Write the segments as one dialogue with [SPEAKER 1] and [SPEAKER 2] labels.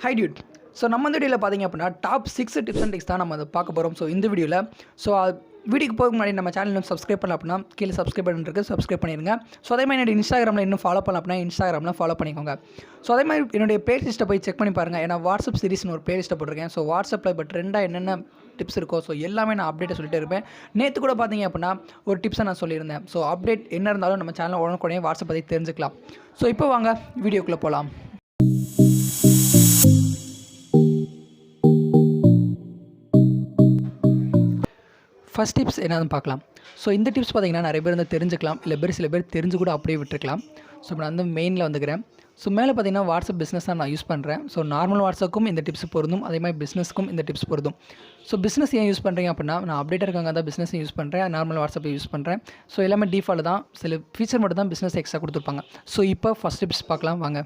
[SPEAKER 1] Hi dude. So நம்ம இந்த வீடியோவில் பார்த்தீங்க அப்படின்னா டாப் 6 டிப்ஸ் அண்ட் ட்ரிக்ஸ் தான் நம்ம அதை பார்க்க போகிறோம். ஸோ இந்த வீடியோவில் வீடியோக்கு போக முன்னாடி நம்ம சேனல் சப்ஸ்கிரைப் பண்ணலாம் அப்படின்னா கீழே சப்ஸ்கிரைப் பண்ணிருக்கு சப்ஸ்கிரைப் பண்ணிடுங்க. ஸோ அதே மாதிரி என்னோட இன்ஸ்டாகிராமில் இன்னும் ஃபாலோ பண்ணலாம் அப்படின்னா இன்ஸ்டாகிராமில் ஃபாலோ பண்ணிக்கோங்க. ஸோ அதே மாதிரி என்னுடைய பிளேலிஸ்ட்டை போய் செக் பண்ணி பாருங்கள். ஏன்னா வாட்ஸ்அப் சீரிஸ்னு ஒரு பிளேலிஸ்ட்டை போட்டிருக்கேன். ஸோ வாட்ஸ்அப்பில் இப்போ ட்ரெண்டாக என்னென்ன டிப்ஸ் இருக்கோ ஸோ எல்லாமே நான் அப்டேட்டை சொல்லிட்டு இருப்பேன். நேற்று கூட பார்த்தீங்க அப்படின்னா ஒரு டிப்ஸை நான் சொல்லியிருந்தேன். ஸோ அப்டேட் என்ன இருந்தாலும் நம்ம சேனலில் உடனுக்குடனே வாட்ஸ்அப் பற்றி தெரிஞ்சுக்கலாம். ஸோ இப்போ வாங்க வீடியோக்குள்ளே போகலாம். ஃபஸ்ட் டிப்ஸ் என்னன்னு பார்க்கலாம். ஸோ இந்த டிப்ஸ் பார்த்திங்கன்னா நிறைய பேர் வந்து தெரிஞ்சுக்கலாம், இல்லை சில பேர் தெரிஞ்சு கூட அப்படியே விட்டுருக்கலாம். ஸோ இப்போ நான் வந்து மெயினில் வந்துக்கிறேன். ஸோ மேலே பார்த்திங்கன்னா வாட்ஸ்அப் பிஸ்னஸ் தான் நான் யூஸ் பண்ணுறேன். ஸோ நார்மல் வாட்ஸ்அப்புக்கும் இந்த டிப்ஸ் பொருந்தும், அதே மாதிரி பிஸ்னஸ்க்கும் இந்த டிப்ஸ் பொருந்தும். ஸோ பிஸ்னஸ் ஏன் யூஸ் பண்ணுறீங்க அப்படின்னா நான் அப்டேட்டாக இருக்காங்க தான் பிஸ்னஸ் யூஸ் பண்ணுறேன், நார்மல் வாட்ஸ்அப்பை யூஸ் பண்ணுறேன். ஸோ எல்லாமே டிஃபால்ட் தான், சில ஃபீச்சர் மட்டும் தான் பிஸ்னஸ் எக்ஸ்ட்ரா கொடுத்துருப்பாங்க. ஸோ இப்போ ஃபஸ்ட் டிப்ஸ் பார்க்கலாம் வாங்க.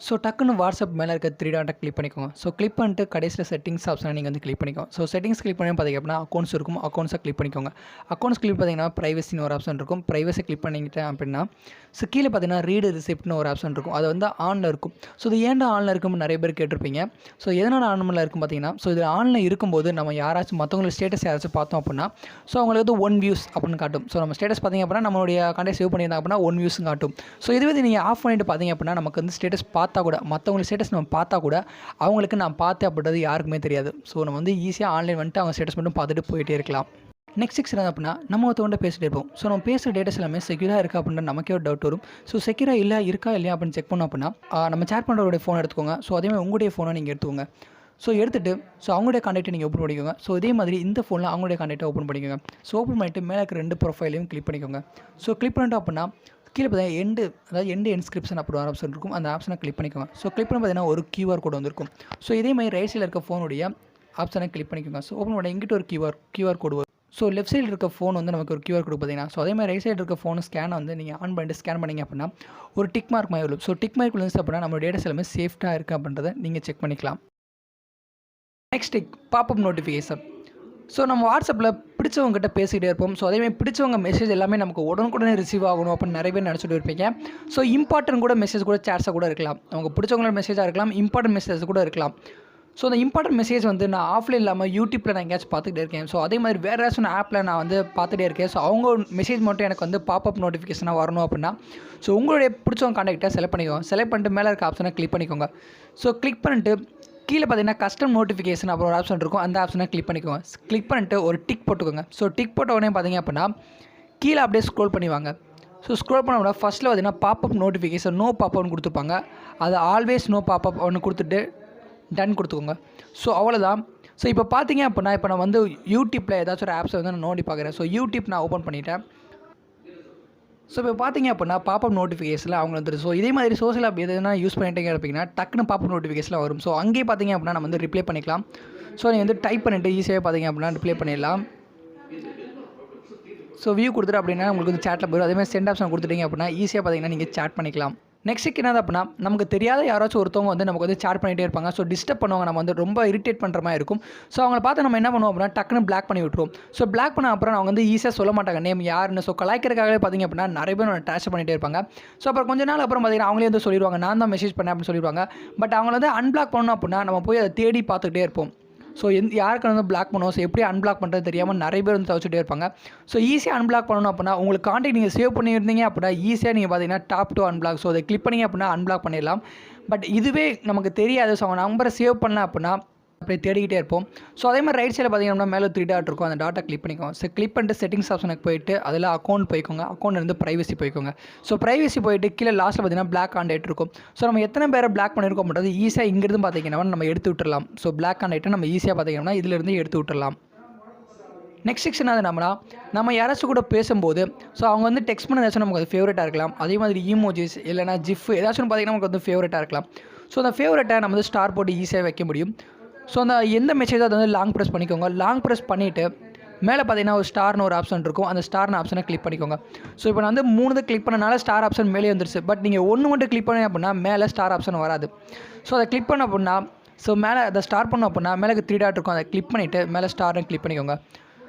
[SPEAKER 1] ஸோ டக்குன்னு வாட்ஸ்அப் மேலே இருக்க 3 டாட்டை கிளிக் பண்ணிக்கோங்க. ஸோ கிளிக் பண்ணிட்டு கடைசியில் செட்டிங்ஸ் ஆப்ஷனை நீங்கள் வந்து கிளிக் பண்ணிக்கோங்க. ஸோ செட்டிங்ஸ் கிளிக் பண்ணி பார்த்திங்க அப்படின்னா அக்கௌண்ட்ஸ் இருக்கும், அக்கௌண்ட்ஸை கிளிக் பண்ணிக்கோங்க. அக்கௌண்ட்ஸ் கிளிக் பண்ணிங்கன்னா ப்ரைவசின்னு ஒரு ஆப்ஷன் இருக்கும். ப்ரைவசி கிளிக் பண்ணிக்கிட்டேன் அப்படின்னா ஸோ கீழே பார்த்தீங்கன்னா ரீடு ரிசிப்ட்னு ஒரு ஆப்ஷன் இருக்கும். அது வந்து ஆனில் இருக்கும். ஸோ இது ஏன்டா ஆனில் இருக்கும்னு நிறைய பேர் கேட்டிருப்பீங்க. ஸோ எதனால் ஆனில் இருக்கும் பார்த்தீங்கன்னா ஸோ இது ஆனில் இருக்கும்போது நம்ம யாராச்சும் மற்றவங்களோட ஸ்டேட்டஸ் யாராச்சும் பார்த்தோம் அப்படின்னா ஸோ அவங்களுக்கு வந்து 1 வியூஸ் அப்படின்னு காட்டும். ஸோ நம்ம ஸ்டேட்டஸ் பார்த்திங்க அப்படின்னா நம்மளுடைய கான்டெக்ட் சேவ் பண்ணியிருந்தாங்க அப்படின்னா 1 வியூஸ் காட்டும். ஸோ இதுவே நீங்கள் ஆஃப் பண்ணிட்டு பார்த்தீங்க அப்படின்னா நமக்கு வந்து ஸ்டேட்டஸ் பார்த்தா கூட மற்றவங்க ஸ்டேட்டஸ் நம்ம பார்த்தா கூட அவங்களுக்கு நான் பார்த்தேன் அப்படின்றது யாருக்குமே தெரியாது. ஸோ நம்ம வந்து ஈஸியாக ஆன்லைன் வந்துட்டு அவங்க ஸ்டேட்டஸ் மட்டும் பார்த்துட்டு போயிட்டே இருக்கலாம். நெக்ஸ்ட் 6 என்ன அப்படின்னா நம்ம ஒருத்தவங்க பேசிட்டு இருப்போம். ஸோ நம்ம பேசுகிற டேட்டாஸ் எல்லாமே செக்யூராக இருக்கா அப்படின்ற நமக்கே ஒரு டவுட் வரும். ஸோ செக்யூராக இருக்கா இல்லையா அப்படின்னு செக் பண்ணோம் அப்படின்னா நம்ம சேட் பண்ணுறவருடைய ஃபோன் எடுத்துக்கோங்க. ஸோ அதே மாதிரி உங்களுடைய ஃபோனை நீங்கள் எடுத்துக்கோங்க. ஸோ எடுத்துகிட்டு ஸோ அவங்களுடைய கான்டெக்ட்டை நீங்கள் ஓப்பன் பண்ணிக்கோங்க. ஸோ இதே மாதிரி இந்த ஃபோனில் அவங்களுடைய கான்டெக்ட்டை ஓப்பன் பண்ணிக்கோங்க. ஸோ ஓப்பன் பண்ணிவிட்டு மேலே இருக்க 2 ப்ரொஃபைலையும் கிளிக் பண்ணிக்கோங்க. ஸோ கிளிக் பண்ணிட்டோம் அப்படின்னா கீழே பார்த்தீங்கன்னா எண்டு இன்ஸ்கிரிப்ஷன் அப்படி ஒரு ஆப்ஷன் இருக்கும். அந்த ஆப்ஷனை கிளிக் பண்ணிக்கோங்க. ஸோ கிளிக் பண்ணி பார்த்தீங்கன்னா ஒரு QR கோடு வந்திருக்கும். ஸோ இதே மாதிரி ரைட் சைடில் இருக்க ஃபோனுடைய ஆப்ஷனை கிளிக் பண்ணிக்கோங்க. ஸோ ஓப்பன் பண்ணி இங்கிட்ட ஒரு QR கோடு வரும். ஸோ லெஃப்ட் சைடில் இருக்க ஃபோன் வந்து நமக்கு ஒரு QR கோடு பார்த்தீங்கன்னா ஸோ அதே மாதிரி ரைட் சைடில் இருக்க ஃபோன் ஸ்கேனை வந்து நீங்கள் ஆன் பண்ணிட்டு ஸ்கேன் பண்ணிங்க அப்படின்னா ஒரு டிக் மார்க் மாதிரி வரும். ஸோ டிக் மார்க் விழுந்துச்சு அப்படின்னா நம்ம டேட்டாஸ் எல்லாமே சேஃப்டாக இருக்குது அப்படின்றத நீங்கள் செக் பண்ணிக்கலாம். Next tick pop up notification. So நம்ம வாட்ஸ்அப்பில் பிடிச்சவங்ககிட்ட பேசிகிட்டே இருப்போம். ஸோ அதேமாதிரி பிடிச்சவங்க மெசேஜ் எல்லாமே நமக்கு உடனுக்குடனே ரிசீவ் ஆகணும் அப்படின்னு நிறைய பேர் நினச்சிட்டு இருப்பீங்க. ஸோ இம்பார்ட்டன்ட் கூட மெசேஜ் கூட சேட்ஸாக கூட இருக்கலாம். அவங்க பிடிச்சவங்களோட மெசேஜாக இருக்கலாம், இம்பார்ட்டன்ட் மெசேஜ் கூட இருக்கலாம். ஸோ அந்த இம்பார்ட்டன்ட் மெசேஜ் வந்து நான் ஆஃப்லைன் இல்லாமல் யூடியூப்பில் நான் எங்கேயாச்சும் பார்த்துக்கிட்டே இருக்கேன். ஸோ அதே மாதிரி வேறு ஏதாச்சும் ஆப்பில் நான் வந்து பார்த்துட்டே இருக்கேன். ஸோ அவங்க மெசேஜ் மட்டும் எனக்கு வந்து பாப்அப் நோட்டிஃபிகேஷனாக வரணும் அப்படின்னா ஸோ உங்களுடைய பிடிச்சவங்க கான்டாக்டை செலக்ட் பண்ணிக்கோங்க. செலக்ட் பண்ணிட்டு மேலே இருக்க ஆப்ஷனை கிளிக் பண்ணிக்கோங்க. ஸோ கிளிக் பண்ணிட்டு கீழே பார்த்தீங்கன்னா கஸ்டம் நோட்டிஃபிகேஷன் அப்புறம் ஒரு ஆப்ஷன் இருக்கும். அந்த ஆப்ஷனை கிளிக் பண்ணிக்கோங்க. கிளிக் பண்ணிட்டு ஒரு டிக் போட்டுக்கோங்க. ஸோ டிக் போட்ட உடனே பார்த்தீங்க அப்படின்னா கீழே அப்படியே ஸ்க்ரோல் பண்ணி வாங்க. ஸோ ஸ்க்ரோல் பண்ண உடனே ஃபஸ்ட்டில் பார்த்தீங்கன்னா பாப்அப் நோட்டிஃபிகேஷன் நோ பாப்அப்னு கொடுத்துருப்பாங்க. அது ஆல்வேஸ் நோ பாப்அப் ஒன்று கொடுத்துட்டு டன் கொடுத்துக்கோங்க. ஸோ அவ்வளோதான். ஸோ இப்போ பார்த்தீங்க அப்படின்னா இப்போ நான் வந்து யூடியூப்பில் ஏதாச்சும் ஒரு ஆப்ஸை வந்து நான் நோண்டி பார்க்குறேன். ஸோ யூடியூப் நான் ஓப்பன் பண்ணிட்டேன். ஸோ இப்போ பார்த்தீங்க அப்படின்னா பாப்அப் நோட்டிஃபிகேஷனில் அவங்க வந்துடும். ஸோ இதே மாதிரி சோஷியல் ஆப் எதுனா யூஸ் பண்ணிட்டே இருப்பீங்கன்னா டக்குன்னு பாப்அப் நோட்டிஃபிகேஷனில் வரும். ஸோ அங்கேயே பார்த்தீங்க அப்படின்னா நம்ம வந்து ரிப்ளை பண்ணிக்கலாம். ஸோ நீங்கள் வந்து டைப் பண்ணிவிட்டு ஈஸியாக பார்த்தீங்க அப்படின்னா ரிப்ளை பண்ணிடலாம். ஸோ வியூ கொடுத்துட்டு அப்படின்னா உங்களுக்கு வந்து சேட்டில் போயிடும். அதேமாதிரி சென்ட் ஆப்ஷன் கொடுத்துட்டீங்க அப்படின்னா ஈஸியாக பார்த்தீங்கன்னா நீங்கள் சேட் பண்ணிக்கலாம். நெக்ஸ்ட் என்னது அப்படின்னா நமக்கு தெரியாத யாராச்சும் ஒருத்தவங்க வந்து நமக்கு வந்து சேட் பண்ணிகிட்டே இருப்பாங்க. ஸோ டிஸ்டர்ப் பண்ணுவாங்க, நம்ம வந்து ரொம்ப இரிட்டேட் பண்ணுற மாதிரி இருக்கும். ஸோ அவங்கள பார்த்து நம்ம என்ன பண்ணுவோம் அப்படின்னா டக்குன்னு பிளாக் பண்ணி விட்டுருவோம். ஸோ பிளாக் பண்ண அப்புறம் அவங்க வந்து ஈஸியாக சொல்ல மாட்டாங்க நேம் யாருன்னு. ஸோ கலாய்க்கிறதுக்காகவே பார்த்திங்க அப்படின்னா நிறைய பேர் டார்ச்சர் பண்ணிகிட்டே இருப்பாங்க. ஸோ அப்புறம் கொஞ்ச நாள் அப்புறம் பார்த்திங்கன்னா அவங்களே வந்து சொல்லிடுவாங்க நான் தான் மெசேஜ் பண்ணேன் அப்படின்னு சொல்லிடுவாங்க. பட் அவங்கள வந்து அன்பிளாக் பண்ணணும் அப்படின்னா நம்ம போய் அதை தேடி பார்த்துக்கிட்டே இருப்போம். ஸோ யாருக்கு வந்து பிளாக் பண்ணுவோம். ஸோ எப்படி அன்பிளாக் பண்ணுறது தெரியாமல் நிறைய பேர் வந்து தவிச்சிட்டே இருப்பாங்க. ஸோ ஈஸியாக அன்பிளாக் பண்ணணும் அப்படின்னா உங்களுக்கு கான்டாக்ட் நீங்கள் சேவ் பண்ணியிருந்தீங்க அப்படின்னா ஈஸியாக நீங்கள் பார்த்தீங்கன்னா டாப் டு அன்பிளாக். ஸோ அதை கிளிக் பண்ணிங்க அப்படின்னா அன்பிளாக் பண்ணிடலாம். பட் இதுவே நமக்கு தெரியாது. ஸோ அவங்க நம்பரை சேவ் பண்ணல அப்படின்னா அப்படியே தேடிக்கிட்டே இருப்போம். ஸோ அதே மாதிரி ரைட் சைடில் பார்த்தீங்கன்னா மேலே 3 டாட் இருக்கும். அந்த டாட்டை கிளிக் பண்ணிக்கோங்க. ஸோ கிளிக் பண்ணிட்டு செட்டிங்ஸ் ஆப்ஷனுக்கு போயிட்டு அதில் அக்கௌண்ட் போய்க்கோங்க. அக்கௌண்ட் இருந்து ப்ரைவசி போய்க்கோங்க. ஸோ ப்ரைவசி போயிட்டு கீழே லாஸ்ட்டில் பார்த்தீங்கன்னா பிளாக் கான்டாக்ட் இருக்கும். ஸோ நம்ம எத்தனை பேரை பிளாக் பண்ணியிருக்கோம் பண்ணுறது ஈஸியாக இங்கிருந்து பார்த்தீங்கன்னா நம்ம எடுத்து விட்டுறலாம். ஸோ பிளாக் கான்டாக்ட்டை நம்ம ஈஸியாக பார்த்தீங்கன்னா இதிலிருந்து எடுத்து விட்டுறலாம். நெக்ஸ்ட் செக்ஷன் அது நம்ம யாராச்சும் கூட பேசும்போது ஸோ அவங்க வந்து டெக்ஸ்ட் பண்ண ஏதாச்சும் நமக்கு அது ஃபேவரட்டாக இருக்கலாம். அதே மாதிரி ஈமோஜிஸ் இல்லைனா ஜிஃப் ஏதாச்சும் பார்த்தீங்கன்னா நமக்கு வந்து ஃபேவரட்டாக இருக்கலாம். ஸோ அந்த ஃபேவரட்டை நம்ம வந்து ஸ்டார் போட்டு ஈஸியாக வைக்க முடியும். ஸோ அந்த எந்த மெசேஜோ அதை வந்து லாங் ப்ரெஸ் பண்ணிக்கோங்க. லாங் ப்ரெஸ் பண்ணிவிட்டு மேலே பார்த்தீங்கன்னா ஒரு ஸ்டார்னு ஒரு ஆப்ஷன் இருக்கும். அந்த ஸ்டார்னு ஆப்ஷனை கிளிக் பண்ணிக்கோங்க. ஸோ இப்போ நான் வந்து 3 கிளிக் பண்ணனால ஸ்டார் ஆப்ஷன் மேலே வந்துருச்சு. பட் நீங்கள் 1 மட்டும் கிளிக் பண்ணி அப்படின்னா மேலே ஸ்டார் ஆப்ஷன் வராது. ஸோ அதை கிளிக் பண்ண அப்படின்னா ஸோ மேலே அதை ஸ்டார் பண்ணோம் அப்படின்னா மேலே 3 டாட் இருக்கும். அதை கிளிக் பண்ணிவிட்டு மேலே ஸ்டார்னு கிளிக் பண்ணிக்கோங்க.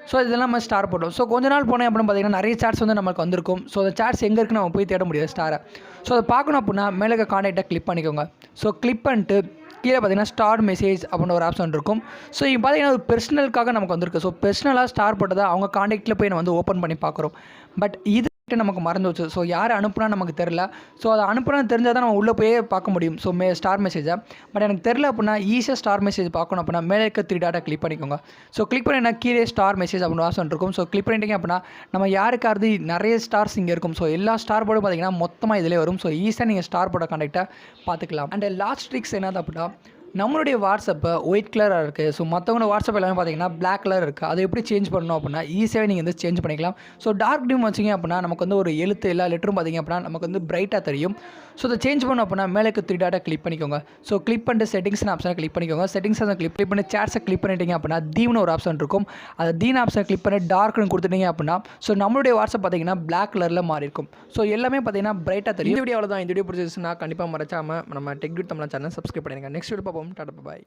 [SPEAKER 1] ஸோ இதெல்லாம் நம்ம ஸ்டார் போட்டோம். ஸோ கொஞ்ச நாள் போனேன் அப்படின்னு பார்த்தீங்கன்னா நிறைய சாட்ஸ் வந்து நமக்கு வந்திருக்கும். ஸோ அந்த சாட்ஸ் எங்கே இருக்குன்னு நம்ம போய் தேட முடியாது ஸ்டாரை. ஸோ அதை பார்க்கணும் அப்படின்னா மேலே கான்டாக்டை கிளிக் பண்ணிக்கோங்க. ஸோ கிளிக் பண்ணிட்டு கீழே பார்த்தீங்கன்னா ஸ்டார் மெசேஜ் அப்படின்னு ஒரு ஆப்ஷன் இருக்கும். ஸோ இங்கே பார்த்தீங்கன்னா ஒரு பெர்சனலுக்காக நமக்கு வந்திருக்கு. ஸோ பெர்சனலாக ஸ்டார் போட்டதை அவங்க காண்டாக்டில் போய் நம்ம வந்து ஓப்பன் பண்ணி பார்க்குறோம். பட் இது நமக்கு மறந்து வச்சு. ஸோ யார் அனுப்புனா நமக்கு தெரில. ஸோ அதை அனுப்புனான்னு தெரிஞ்சால் தான் நம்ம உள்ளே போய் பார்க்க முடியும். ஸோ ஸ்டார் மெசேஜை பட் எனக்கு தெரில அப்படின்னா ஈஸியாக ஸ்டார் மெசேஜ் பார்க்கணும் அப்படின்னா மேலே இருக்க 3 டாட்டை கிளிக் பண்ணிக்கோங்க. ஸோ கிளிக் பண்ணினா கீழே ஸ்டார் மெசேஜ் அப்படின்னு ஆப்ஷன் இருக்கும். ஸோ கிளிக் பண்ணிட்டீங்க அப்படின்னா நம்ம யாருக்காவது நிறைய ஸ்டார்ஸ் இங்கே இருக்கும். ஸோ எல்லா ஸ்டார் போர்டும் பார்த்தீங்கன்னா மொத்தமாக இதிலே வரும். ஸோ ஈஸியாக நீங்கள் ஸ்டார் போர்டை காண்டாக்டை பார்த்துக்கலாம். அண்ட் லாஸ்ட் ட்ரிக்ஸ் என்னது அப்படின்னா நம்மளுடைய வாட்ஸ்அப்பை ஒயிட் கலராக இருக்குது. ஸோ மற்றவங்களோட வாட்ஸ்அப் எல்லாமே பார்த்தீங்கன்னா பிளாக் கலர் இருக்குது. அதை எப்படி சேஞ்ச் பண்ணணும் அப்படின்னா ஈஸியாகவே நீங்கள் வந்து சேஞ்ச் பண்ணிக்கலாம். ஸோ டார்க் டீம் வச்சிங்க அப்படின்னா நமக்கு வந்து ஒரு எழுத்து எல்லா லெட்டரும் பார்த்திங்க அப்படின்னா நமக்கு வந்து பிரைட்டாக தெரியும். ஸோ அதை சேஞ்ச் பண்ணணும் அப்படின்னா மேலே 3 டாட்டை கிளிக் பண்ணிக்கோங்க. ஸோ கிளிக் பண்ணிட்டு செட்டிங்ஸ் ஆப்ஷனை கிளிக் பண்ணிக்கோங்க. செட்டிங்ஸ் கிளிக் பண்ணி சேட்ஸை கிளிக் பண்ணிட்டீங்க அப்படின்னா தீவ்னு ஒரு ஆப்ஷன் இருக்கும். அதை தீன் ஆப்ஷனை கிளிக் பண்ணி டார்க்னு கொடுத்துட்டீங்க அப்படின்னா ஸோ நம்மளுடைய வாட்ஸ்அப் பார்த்தீங்கன்னா பிளாக் கலரில் மாறி இருக்கும். ஸோ எல்லாமே பார்த்தீங்கன்னா பிரைட்டாக தெரியும். இந்த வீடியோ அவ்வளோதான். இந்த வீடியோ பிடிச்சிருச்சுன்னா கண்டிப்பாக மறக்காமல் நம்ம டெக் தமிழ் சேனல் சப்ஸ்கிரைப் பண்ணிடுங்க. நெக்ஸ்ட் வீடியோ பார்ப்போம். டாடா பாய்.